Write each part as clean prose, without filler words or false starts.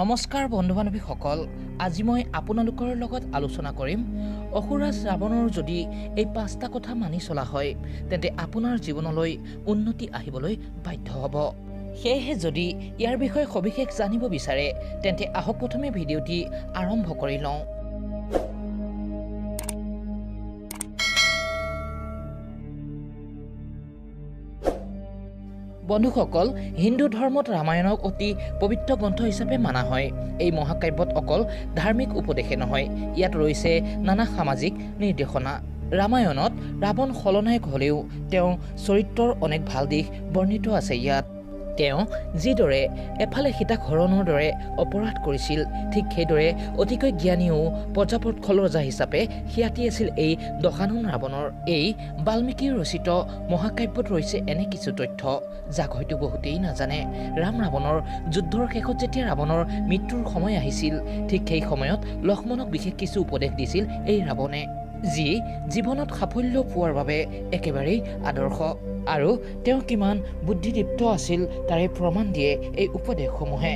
নমস্কাৰ বন্ধু-বান্ধৱীসকল, আজি মই আপোনালোকৰ লগত আলোচনা কৰিম অসুৰাজ ৰাৱণৰ যদি এই 5টা কথা মানি চলা হয় তেন্তে আপোনাৰ জীৱনলৈ উন্নতি আহিবলৈ বাধ্য হ'ব। সেয়েহে যদি ইয়াৰ বিষয়ে সবিশেষ জানিব বিচাৰে তেন্তে আহক প্ৰথমে ভিডিঅ'টি আৰম্ভ কৰি লওঁ। বন্ধুসকল, হিন্দু ধৰ্মত ৰামায়ণক অতি পবিত্ৰ গ্ৰন্থ হিচাপে মানা হয়। এই মহাকাব্যত অকল ধাৰ্মিক উপদেশে নহয়, ইয়াত ৰৈছে নানা সামাজিক নিৰ্দেশনা। ৰামায়ণত ৰাৱণ খলনায়ক হ'লেও তেওঁৰ চৰিত্ৰৰ অনেক ভাল দিশ বৰ্ণিত আছে। ইয়াত তেওঁ যিদৰে এফালে সীতাক হৰণৰ দৰে অপৰাধ কৰিছিল, ঠিক সেইদৰে অতিকৈ জ্ঞানীও প্ৰজাপক্ষল ৰজা হিচাপে খ্যাতি আছিল এই দশানন ৰাৱণৰ। এই বাল্মীকিৰ ৰচিত মহাকাব্যত ৰৈছে এনে কিছু তথ্য যাক হয়তো বহুতেই নাজানে। ৰাম ৰাৱণৰ যুদ্ধৰ শেষত যেতিয়া ৰাৱণৰ মৃত্যুৰ সময় আহিছিল, ঠিক সেই সময়ত লক্ষ্মণক বিশেষ কিছু উপদেশ দিছিল এই ৰাৱণে, যি জীৱনত সাফল্য পোৱাৰ বাবে একেবাৰেই আদৰ্শ। আৰু তেওঁ কিমান বুদ্ধিদীপ্ত আছিল তাৰে প্ৰমাণ দিয়ে এই উপদেশসমূহে।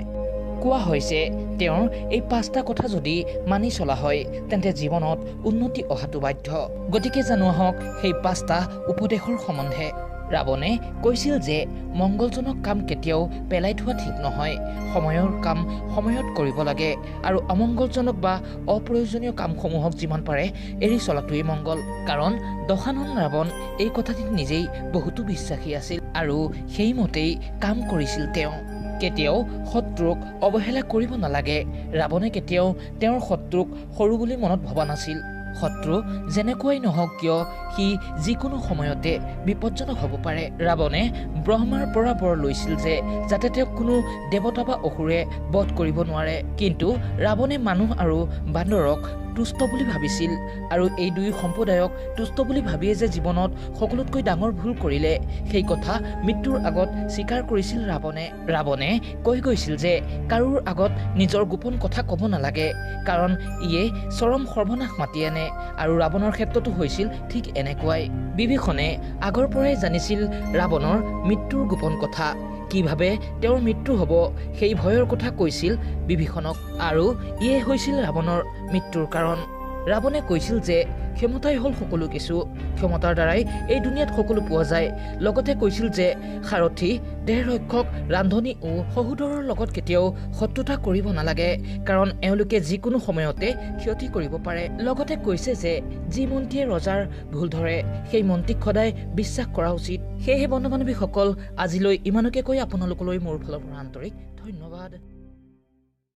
কোৱা হৈছে তেওঁৰ এই 5টা কথা যদি মানি চলা হয় তেন্তে জীৱনত উন্নতি অহাটো বাধ্য। গতিকে জানো আহক সেই 5টা উপদেশৰ সম্বন্ধে। ৰাৱণে কৈছিল যে মংগলজনক কাম কেতিয়াও পেলাই থোৱা ঠিক নহয়, সময়ৰ কাম সময়ত কৰিব লাগে আৰু অমংগলজনক বা অপ্ৰয়োজনীয় কামসমূহক যিমান পাৰে এৰি চলাটোৱেই মংগল। কাৰণ দশানন ৰাৱণ এই কথাটিত নিজেই বহুতো বিশ্বাসী আছিল আৰু সেইমতেই কাম কৰিছিল। তেওঁ কেতিয়াও শত্ৰুক অৱহেলা কৰিব নালাগে। ৰাৱণে কেতিয়াও তেওঁৰ শত্ৰুক সৰু বুলি মনত ভবা নাছিল। শত্ৰু যেনেকুৱাই নহওক কিয় সি যিকোনো সময়তে বিপদজনক হ'ব পাৰে। ৰাৱণে ব্ৰহ্মাৰ পৰা বৰ লৈছিল যে যাতে তেওঁক কোনো দেৱতা বা অসুৰে বধ কৰিব নোৱাৰে। কিন্তু ৰাৱণে মানুহ আৰু বান্দৰক তুষ্ট বুলি ভাবিছিল আৰু এই দুই সম্প্ৰদায়ক তুষ্ট বুলি ভাবিয়ে যে জীৱনত সকলোতকৈ ডাঙৰ ভুল কৰিলে সেই কথা মৃত্যুৰ আগত স্বীকাৰ কৰিছিল ৰাৱণে কৈ গৈছিল যে কাৰোৰ আগত নিজৰ গোপন কথা ক'ব নালাগে, কাৰণ ইয়ে চৰম সৰ্বনাশ মাতি আনে। আৰু ৰাৱণৰ ক্ষেত্ৰতো হৈছিল ঠিক এনেকুৱাই। বিভীষণে আগৰ পৰাই জানিছিল ৰাৱণৰ মৃত্যুৰ গোপন কথা। কিভাৱে তেওঁৰ মৃত্যু হ'ব সেই ভয়ৰ কথা কৈছিল বিভীষণক, আৰু ইয়ে হৈছিল ৰাৱণৰ মৃত্যুৰ কাৰণ। ৰাৱণে কৈছিল যে ক্ষমতাই হ'ল সকলো কিছু, ক্ষমতাৰ দ্বাৰাই এই দুনিয়াত সকলো পোৱা যায়। লগতে কৈছিল যে সাৰথী, দেহৰক্ষক, ৰান্ধনী ও সহোদৰৰ লগত কেতিয়াও শত্ৰুতা কৰিব নালাগে, কাৰণ এওঁলোকে যিকোনো সময়তে ক্ষতি কৰিব পাৰে। লগতে কৈছে যে যি মন্ত্ৰীয়ে ৰজাৰ ভুল ধৰে সেই মন্ত্ৰীক সদায় বিশ্বাস কৰা উচিত। সেয়েহে বন্ধু বান্ধৱীসকল, আজিলৈ ইমানকে কৈ আপোনালোকলৈ মোৰ ফালৰ পৰা আন্তৰিক ধন্যবাদ।